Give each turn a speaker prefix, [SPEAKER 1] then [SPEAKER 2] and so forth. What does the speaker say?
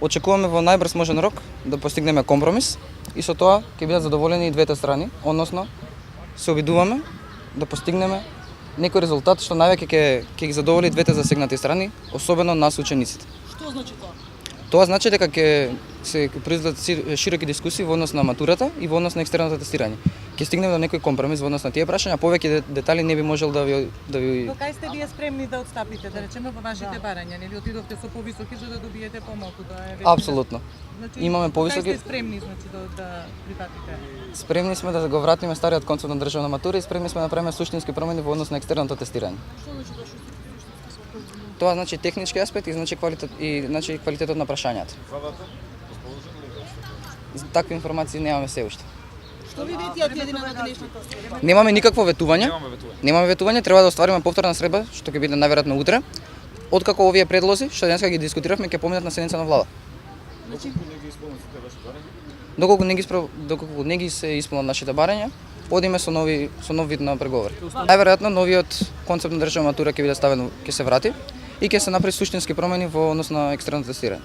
[SPEAKER 1] Очекуваме во најбрз можен рок да постигнеме компромис и со тоа ќе бидат задоволени и двете страни, односно се обидуваме да постигнеме некој резултат што највеќе ќе ги задоволи двете засегнати страни, особено нас учениците.
[SPEAKER 2] Што значи тоа?
[SPEAKER 1] Тоа значи дека ќе произлезат широки дискусии во однос на матурата и во однос на екстерното тестирање. Ќе стигнеме до некој компромис во однос на тие прашања, повеќе детали не би можел да ви
[SPEAKER 2] Во кај сте вие спремни да отстапите, да речеме во вашите барања, нели отидовте со повисоки за да добиете помалку, тоа е веќе.
[SPEAKER 1] Апсолутно.
[SPEAKER 2] Значи,
[SPEAKER 1] Имаме повисоки.
[SPEAKER 2] Кај сте спремни значи да прифатите?
[SPEAKER 1] Спремни сме да го вратиме стариот концепт на државна матура и спремни сме да направиме суштински промени во однос на екстерното тестирање.
[SPEAKER 2] Што значи тоа што
[SPEAKER 1] Тоа значи технички аспект и значи квалитетот на прашањата. Такви информации немаме се уште.
[SPEAKER 2] Што ви ветија тие на денешната?
[SPEAKER 1] Немаме никакво ветување. Немаме ветување, треба да оствариме повторна средба, што ќе биде најверојатно утре. Откако овие предлози што денеска ги дискутиравме ќе поминат на седница на влада. Доколку не ги се исполнат нашите барања, одиме со нов вид на преговори. Најверојатно новиот концепт на државна матура ќе биде ставен, ќе се врати и ќе се направи суштински промени во однос на екстерното тестирање.